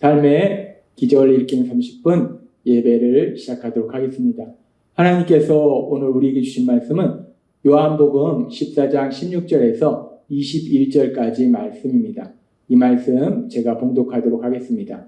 삶의 기적을 일으키는 30분 예배를 시작하도록 하겠습니다. 하나님께서 오늘 우리에게 주신 말씀은 요한복음 14장 16절에서 21절까지 말씀입니다. 이 말씀 제가 봉독하도록 하겠습니다.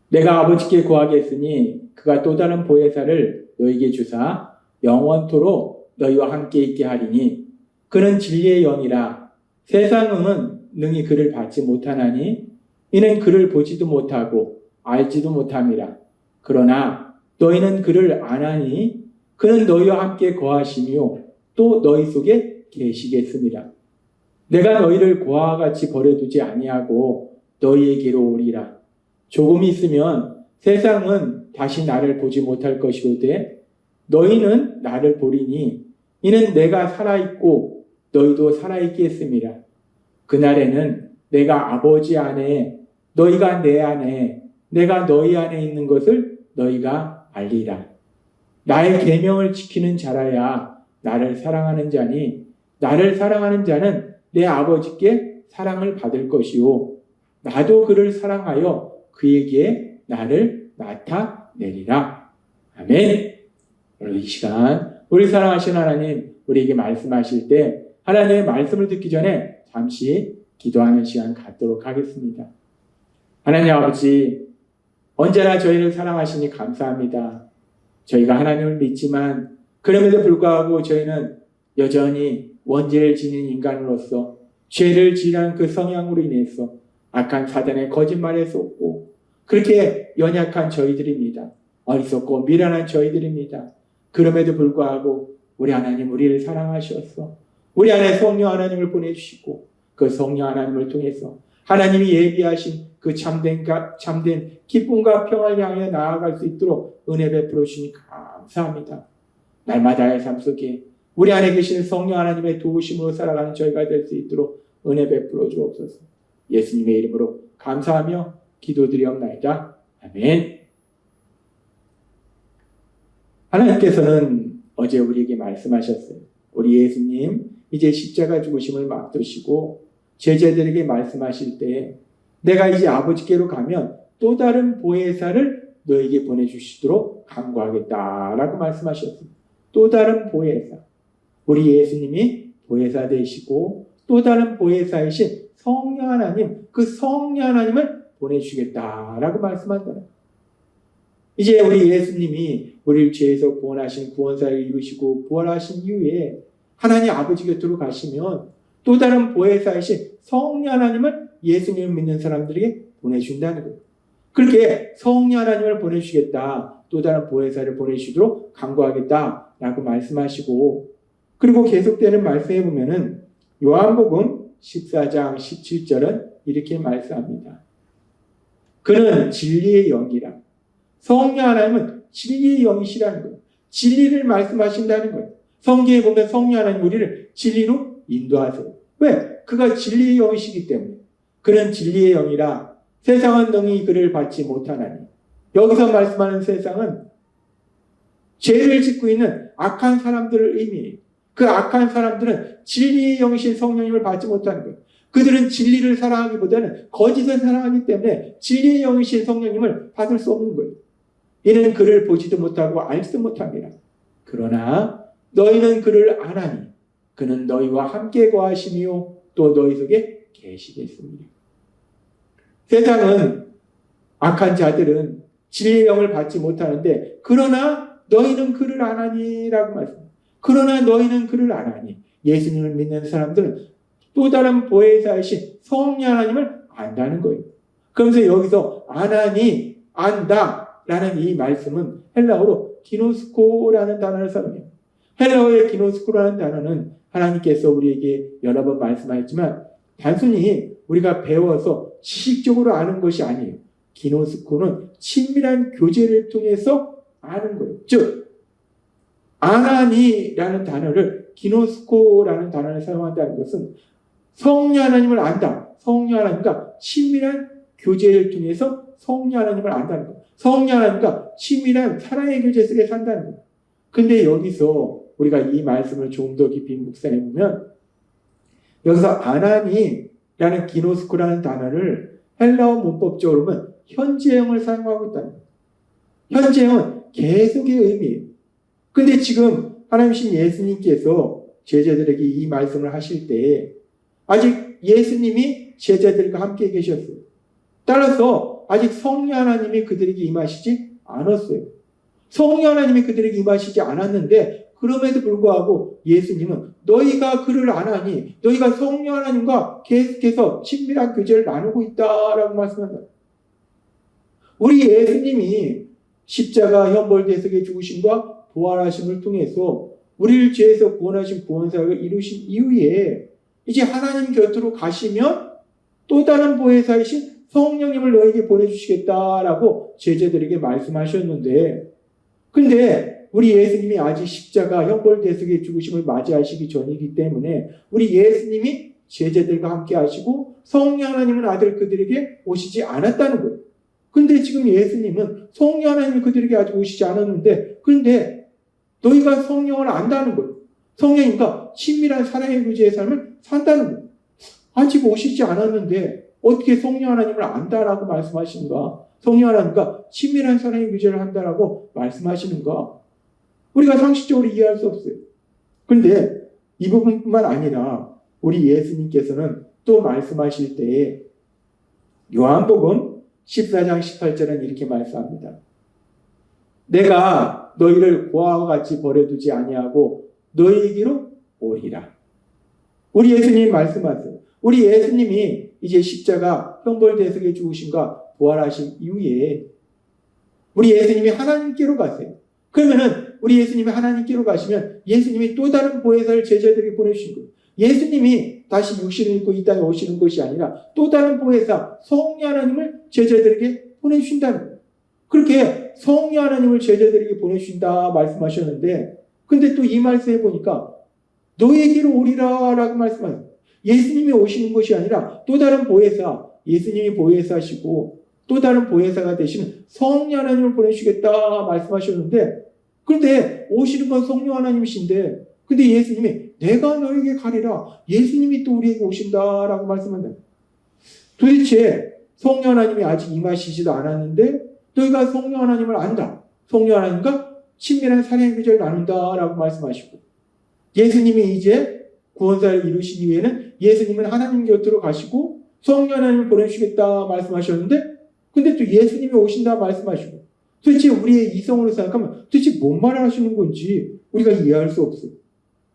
내가 아버지께 구하겠으니 그가 또 다른 보혜사를 너희에게 주사 영원토록 너희와 함께 있게 하리니 그는 진리의 영이라. 세상은 능히 그를 받지 못하나니 이는 그를 보지도 못하고 알지도 못함이라. 그러나 너희는 그를 아나니 그는 너희와 함께 거하시며 또 너희 속에 계시겠습니다. 내가 너희를 고아와 같이 버려두지 아니하고 너희에게로 오리라. 조금 있으면 세상은 다시 나를 보지 못할 것이로되 너희는 나를 보리니 이는 내가 살아있고 너희도 살아있겠습니다. 그날에는 내가 아버지 안에 너희가 내 안에 내가 너희 안에 있는 것을 너희가 알리라. 나의 계명을 지키는 자라야 나를 사랑하는 자니 나를 사랑하는 자는 내 아버지께 사랑을 받을 것이요 나도 그를 사랑하여 그에게 나를 나타내리라. 아멘. 오늘 이 시간 우리 사랑하신 하나님 우리에게 말씀하실 때 하나님의 말씀을 듣기 전에 잠시 기도하는 시간 갖도록 하겠습니다. 하나님 아버지, 언제나 저희를 사랑하시니 감사합니다. 저희가 하나님을 믿지만 그럼에도 불구하고 저희는 여전히 원죄를 지닌 인간으로서 죄를 지난 그 성향으로 인해서 악한 사단의 거짓말에 속고 그렇게 연약한 저희들입니다. 어리석고 미련한 저희들입니다. 그럼에도 불구하고 우리 하나님 우리를 사랑하셔서 우리 안에 성령 하나님을 보내주시고 그 성령 하나님을 통해서 하나님이 예비하신 그 참된 기쁨과 평화를 향해 나아갈 수 있도록 은혜 베풀어 주시니 감사합니다. 날마다의 삶 속에 우리 안에 계신 성령 하나님의 도우심으로 살아가는 저희가 될 수 있도록 은혜 베풀어 주옵소서. 예수님의 이름으로 감사하며 기도드리옵나이다. 아멘. 하나님께서는 어제 우리에게 말씀하셨어요. 우리 예수님 이제 십자가 죽으심을 막두시고 제자들에게 말씀하실 때 내가 이제 아버지께로 가면 또 다른 보혜사를 너에게 보내주시도록 간구하겠다라고 말씀하셨습니다. 또 다른 보혜사. 우리 예수님이 보혜사 되시고 또 다른 보혜사이신 성령 하나님, 그 성령 하나님을 보내주시겠다라고 말씀한다. 이제 우리 예수님이 우리를 죄에서 구원하신 구원사를 이루시고 부활하신 이후에 하나님 아버지 곁으로 가시면 또 다른 보혜사이신 성령 하나님을 예수님을 믿는 사람들에게 보내준다는 거예요. 그렇게 성령 하나님을 보내주시겠다, 또 다른 보혜사를 보내주시도록 간구하겠다라고 말씀하시고, 그리고 계속되는 말씀에 보면은 요한복음 14장 17절은 이렇게 말씀합니다. 그는 진리의 영이라. 성령 하나님은 진리의 영이시라는 거예요. 진리를 말씀하신다는 거예요. 성경에 보면 성령 하나님 우리를 진리로 인도하세요. 왜? 그가 진리의 영이시기 때문에. 그는 진리의 영이라 세상은 능히 그를 받지 못하나니. 여기서 말씀하는 세상은 죄를 짓고 있는 악한 사람들을 의미해요. 그 악한 사람들은 진리의 영이신 성령님을 받지 못하는 거예요. 그들은 진리를 사랑하기보다는 거짓을 사랑하기 때문에 진리의 영이신 성령님을 받을 수 없는 거예요. 이는 그를 보지도 못하고 알지도 못합니다. 그러나 너희는 그를 아나니 그는 너희와 함께 거하시며 또 너희 속에 계시겠습니다. 세상은 악한 자들은 진리의 영을 받지 못하는데 그러나 너희는 그를 아나니라고 말씀합니다. 그러나 너희는 그를 아나니. 예수님을 믿는 사람들은 또 다른 보혜사이신 성령 하나님을 안다는 거예요. 그러면서 여기서 아나니, 안다라는 이 말씀은 헬라어로 기노스코라는 단어를 사용해요. 헬라어의 기노스코라는 단어는 하나님께서 우리에게 여러 번 말씀하셨지만 단순히 우리가 배워서 지식적으로 아는 것이 아니에요. 기노스코는 친밀한 교제를 통해서 아는 거예요. 즉 아나니라는 단어를 기노스코라는 단어를 사용한다는 것은 성령 하나님을 안다. 성령 하나님과 친밀한 교제를 통해서 성령 하나님을 안다는 거예요. 성령 하나님과 친밀한 사랑의 교제 속에 산다는 거예요. 근데 여기서 우리가 이 말씀을 좀 더 깊이 묵상해 보면 여기서 아나니라는 기노스코라는 단어를 헬라어 문법적으로 보면 현재형을 사용하고 있다는 거예요. 현재형은 계속의 의미예요. 근데 지금 하나님이신 예수님께서 제자들에게 이 말씀을 하실 때 아직 예수님이 제자들과 함께 계셨어요. 따라서 아직 성령 하나님이 그들에게 임하시지 않았어요. 성령 하나님이 그들에게 임하시지 않았는데 그럼에도 불구하고 예수님은 너희가 그를 안 하니 너희가 성령 하나님과 계속해서 친밀한 교제를 나누고 있다라고 말씀한다. 우리 예수님이 십자가 현벌대속의 죽으심과 부활하심을 통해서 우리를 죄에서 구원하신 구원사역을 이루신 이후에 이제 하나님 곁으로 가시면 또 다른 보혜사이신 성령님을 너에게 보내주시겠다라고 제자들에게 말씀하셨는데 근데 우리 예수님이 아직 십자가 형벌대속의 죽으심을 맞이하시기 전이기 때문에 우리 예수님이 제자들과 함께 하시고 성령 하나님은 아들 그들에게 오시지 않았다는 거예요. 근데 지금 예수님은 성령 하나님이 그들에게 아직 오시지 않았는데 근데 너희가 성령을 안다는 거예요. 성령님과 친밀한 사랑의 교제의 삶을 산다는 거예요. 아직 오시지 않았는데 어떻게 성령 하나님을 안다라고 말씀하시는가? 성령 하나님과 친밀한 사랑의 교제를 한다라고 말씀하시는가? 우리가 상식적으로 이해할 수 없어요. 그런데 이 부분뿐만 아니라 우리 예수님께서는 또 말씀하실 때에 요한복음 14장 18절은 이렇게 말씀합니다. 내가 너희를 고아와 같이 버려두지 아니하고 너희에게로 오리라. 우리 예수님이 말씀하세요. 우리 예수님이 이제 십자가 형벌대속의 죽으심과 부활하신 이후에 우리 예수님이 하나님께로 가세요. 그러면은 우리 예수님이 하나님께로 가시면 예수님이 또 다른 보혜사를 제자들에게 보내주신 거예요. 예수님이 다시 육신을 입고 이 땅에 오시는 것이 아니라 또 다른 보혜사 성령 하나님을 제자들에게 보내주신다는 거예요. 그렇게 성령 하나님을 제자들에게 보내주신다 말씀하셨는데 근데 또 이 말씀해 보니까 너에게로 오리라 라고 말씀하세요. 예수님이 오시는 것이 아니라 또 다른 보혜사 예수님이 보혜사시고 또 다른 보혜사가 되시는 성령 하나님을 보내주시겠다 말씀하셨는데 그런데 오시는 건 성령 하나님이신데 근데 예수님이 내가 너에게 가리라 예수님이 또 우리에게 오신다라고 말씀한다. 도대체 성령 하나님이 아직 임하시지도 않았는데 너희가 성령 하나님을 안다. 성령 하나님과 친밀한 사랑의 교제를 나눈다라고 말씀하시고 예수님이 이제 구원사를 이루신 이후에는 예수님은 하나님 곁으로 가시고 성령 하나님을 보내주시겠다 말씀하셨는데 근데 또 예수님이 오신다 말씀하시고 도대체 우리의 이성으로 생각하면 도대체 뭔 말을 하시는 건지 우리가 이해할 수 없어요.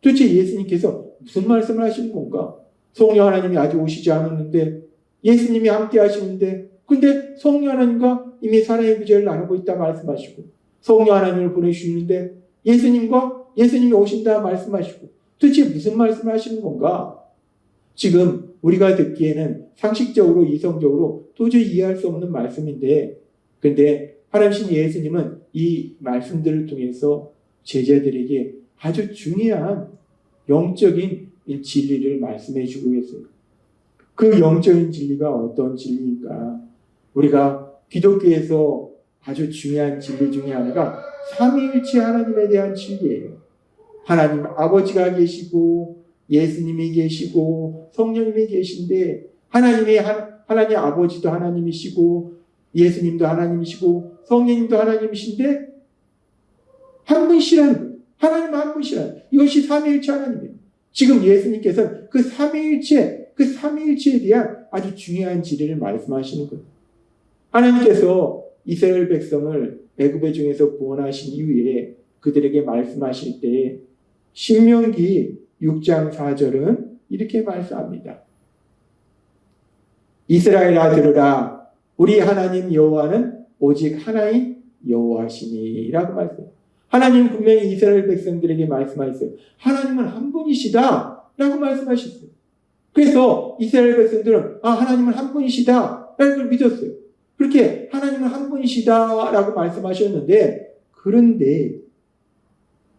도대체 예수님께서 무슨 말씀을 하시는 건가? 성령 하나님이 아직 오시지 않았는데 예수님이 함께 하시는데 근데 성령 하나님과 이미 사랑의 교제를 나누고 있다 말씀하시고 성령 하나님을 보내주시는데 예수님이 오신다 말씀하시고 도대체 무슨 말씀을 하시는 건가? 지금 우리가 듣기에는 상식적으로 이성적으로 도저히 이해할 수 없는 말씀인데 근데 하나님 예수님은 이 말씀들을 통해서 제자들에게 아주 중요한 영적인 진리를 말씀해 주고 계세요. 그 영적인 진리가 어떤 진리인가? 우리가 기독교에서 아주 중요한 진리 중에 하나가 삼위일체 하나님에 대한 진리예요. 하나님 아버지가 계시고 예수님이 계시고 성령님이 계신데 하나님 아버지도 하나님이시고 예수님도 하나님이시고 성령님도 하나님이신데 한 분이시라는 거예요. 하나님 한 분이시라는 거예요. 이것이 삼위일체 하나님이에요. 지금 예수님께서는 그 삼위일체에 대한 아주 중요한 진리를 말씀하시는 거예요. 하나님께서 이스라엘 백성을 애굽의 중에서 구원하신 이후에 그들에게 말씀하실 때 신명기 6장 4절은 이렇게 말씀합니다. 이스라엘아 들으라 우리 하나님 여호와는 오직 하나인 여호와시니 라고 말씀해요. 하나님은 분명히 이스라엘 백성들에게 말씀하셨어요. 하나님은 한 분이시다 라고 말씀하셨어요. 그래서 이스라엘 백성들은 하나님은 한 분이시다 라는 걸 믿었어요. 그렇게 하나님은 한 분이시다 라고 말씀하셨는데 그런데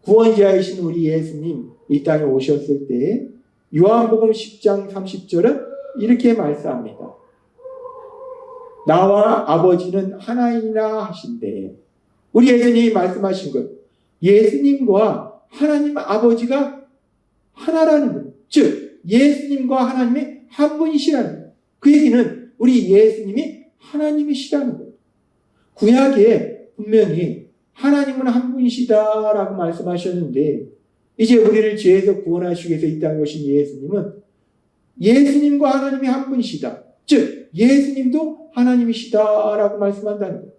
구원자이신 우리 예수님 이 땅에 오셨을 때 요한복음 10장 30절은 이렇게 말씀합니다. 나와 아버지는 하나이라 하신대. 우리 예수님이 말씀하신 것 예수님과 하나님 아버지가 하나라는 것. 즉 예수님과 하나님이 한 분이시라는 것. 그 얘기는 우리 예수님이 하나님이시라는 거예요. 구약에 분명히 하나님은 한 분이시다라고 말씀하셨는데 이제 우리를 죄에서 구원하시기 위해서 이 땅에 오신 예수님은 예수님과 하나님이 한 분이시다. 즉 예수님도 하나님이시다라고 말씀한다는 거예요.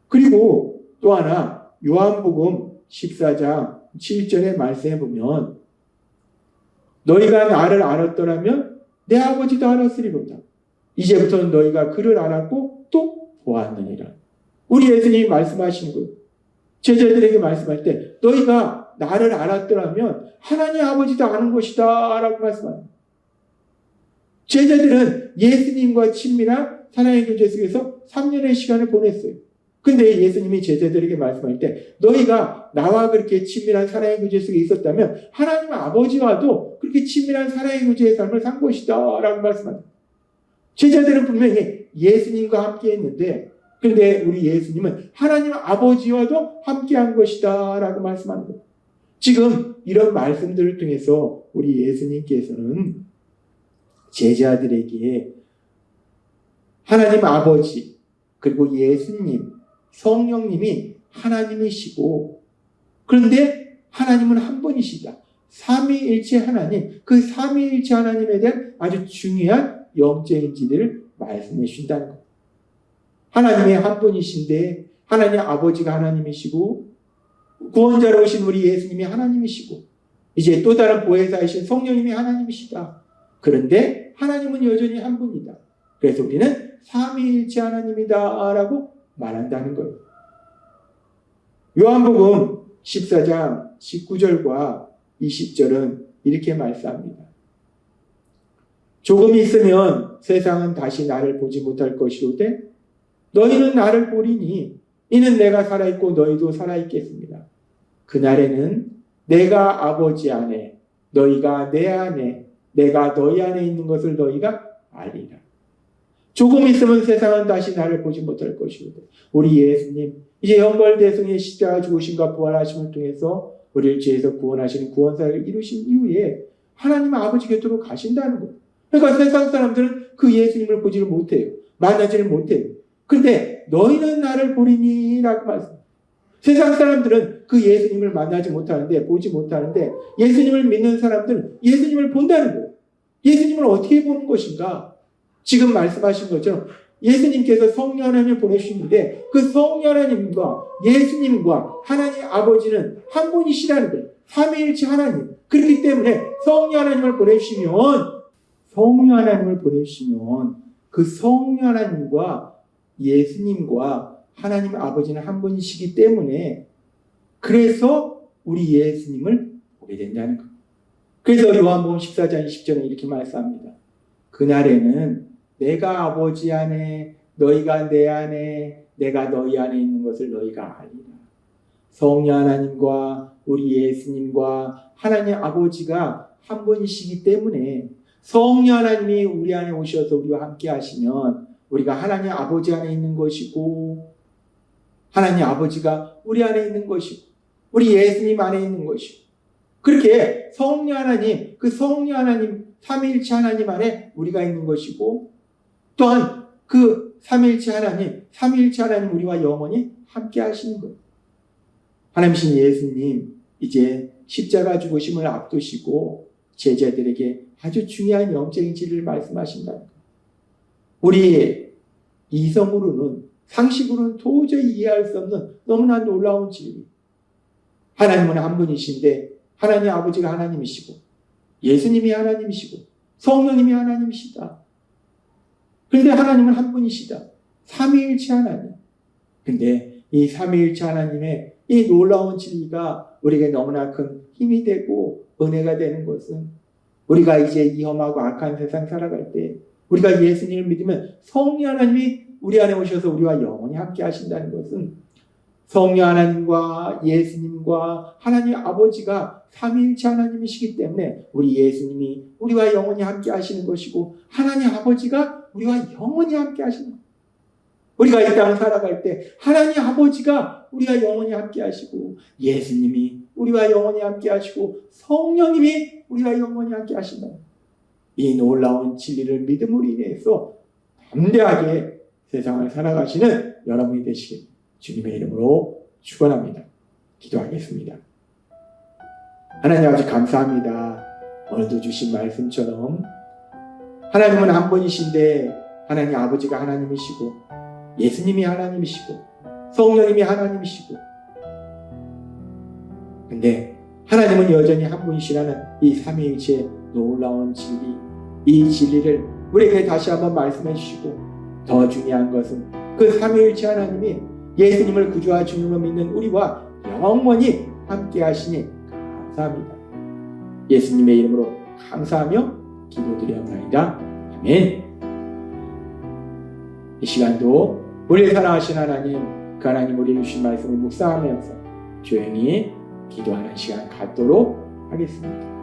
그리고 또 하나 요한복음 14장 7절의 말씀에 보면 너희가 나를 알았더라면 내 아버지도 알았으리로다. 이제부터는 너희가 그를 알았고 또 보았느니라. 우리 예수님이 말씀하시는 거예요. 제자들에게 말씀할 때 너희가 나를 알았더라면 하나님 아버지도 아는 것이다 라고 말씀합니다. 제자들은 예수님과 친밀한 사랑의 교제 속에서 3년의 시간을 보냈어요. 근데 예수님이 제자들에게 말씀할 때 너희가 나와 그렇게 친밀한 사랑의 교제 속에 있었다면 하나님 아버지와도 그렇게 친밀한 사랑의 교제의 삶을 산 것이다 라고 말씀합니다. 제자들은 분명히 예수님과 함께 했는데 그런데 우리 예수님은 하나님 아버지와도 함께한 것이다 라고 말씀하는 거예요. 지금 이런 말씀들을 통해서 우리 예수님께서는 제자들에게 하나님 아버지 그리고 예수님 성령님이 하나님이시고 그런데 하나님은 한 분이시다. 삼위일체 하나님, 그 삼위일체 하나님에 대한 아주 중요한 영적인 진리를 말씀해 주신다는 것. 하나님이 한 분이신데 하나님 아버지가 하나님이시고 구원자로 오신 우리 예수님이 하나님이시고 이제 또 다른 보혜사이신 성령님이 하나님이시다. 그런데 하나님은 여전히 한 분이다. 그래서 우리는 삼위일체 하나님이다 라고 말한다는 거예요. 요한복음 14장 19절과 20절은 이렇게 말씀합니다. 조금 있으면 세상은 다시 나를 보지 못할 것이로되 너희는 나를 보리니 이는 내가 살아있고 너희도 살아있겠습니다. 그날에는 내가 아버지 안에 너희가 내 안에 내가 너희 안에 있는 것을 너희가 알리라. 조금 있으면 세상은 다시 나를 보지 못할 것이로되 우리 예수님 이제 영벌대성의 십자가 죽으심과 부활하심을 통해서 우리를 죄에서 구원하시는 구원사를 이루신 이후에 하나님 아버지 곁으로 가신다는 거예요. 그러니까 세상 사람들은 그 예수님을 보지를 못해요. 만나지를 못해요. 근데 너희는 나를 보리니 라고 말씀합니다. 세상 사람들은 그 예수님을 만나지 못하는데 보지 못하는데 예수님을 믿는 사람들은 예수님을 본다는 거예요. 예수님을 어떻게 보는 것인가? 지금 말씀하신 것처럼 예수님께서 성령 하나님을 보내주시는데 그 성령 하나님과 예수님과 하나님 아버지는 한 분이시라는 거예요. 삼위일체 하나님. 그렇기 때문에 성령 하나님을 보내주시면 그 성령 하나님과 예수님과 하나님 아버지는 한 분이시기 때문에 그래서 우리 예수님을 보게 된다는 거예요. 그래서 요한복음 14장 20절은 이렇게 말씀합니다. 그날에는 내가 아버지 안에 너희가 내 안에 내가 너희 안에 있는 것을 너희가 알리라. 성령 하나님과 우리 예수님과 하나님 아버지가 한 분이시기 때문에 성령 하나님이 우리 안에 오셔서 우리와 함께 하시면 우리가 하나님 아버지 안에 있는 것이고 하나님 아버지가 우리 안에 있는 것이고 우리 예수님 안에 있는 것이고 그렇게 성령 하나님 그 성령 하나님 삼위일체 하나님 안에 우리가 있는 것이고 또한 그 삼위일체 하나님 우리와 영원히 함께 하시는 거예요. 하나님이신 예수님 이제 십자가 죽으심을 앞두시고 제자들에게 아주 중요한 영적인 진리를 말씀하신다. 우리 이성으로는 상식으로는 도저히 이해할 수 없는 너무나 놀라운 진리. 하나님은 한 분이신데 하나님 아버지가 하나님이시고 예수님이 하나님이시고 성령님이 하나님이시다. 그런데 하나님은 한 분이시다. 삼위일체 하나님. 근데 이 삼위일체 하나님의 이 놀라운 진리가 우리에게 너무나 큰 힘이 되고 은혜가 되는 것은 우리가 이제 이 험하고 악한 세상 살아갈 때 우리가 예수님을 믿으면 성령 하나님이 우리 안에 오셔서 우리와 영원히 함께 하신다는 것은 성령 하나님과 예수님과 하나님 아버지가 삼위일체 하나님이시기 때문에 우리 예수님이 우리와 영원히 함께 하시는 것이고 하나님 아버지가 우리와 영원히 함께 하시는 것. 우리가 이 땅을 살아갈 때 하나님 아버지가 우리와 영원히 함께 하시고 예수님이 우리와 영원히 함께 하시고 성령님이 우리와 영원히 함께 하신다. 이 놀라운 진리를 믿음으로 인해서 담대하게 세상을 살아가시는 여러분이 되시길 주님의 이름으로 축원합니다. 기도하겠습니다. 하나님 아버지 감사합니다. 오늘도 주신 말씀처럼 하나님은 한 분이신데 하나님 아버지가 하나님이시고 예수님이 하나님이시고 성령님이 하나님이시고, 근데 하나님은 여전히 한 분이시라는 이 삼위일체의 놀라운 진리, 이 진리를 우리에게 다시 한번 말씀해 주시고, 더 중요한 것은 그 삼위일체 하나님이 예수님을 구주와 주님으로 믿는 우리와 영원히 함께 하시니 감사합니다. 예수님의 이름으로 감사하며 기도드려옵나이다. 아멘. 이 시간도 우리 사랑하신 하나님, 그 하나님 우리 주신 말씀을 묵상하면서 조용히 기도하는 시간 갖도록 하겠습니다.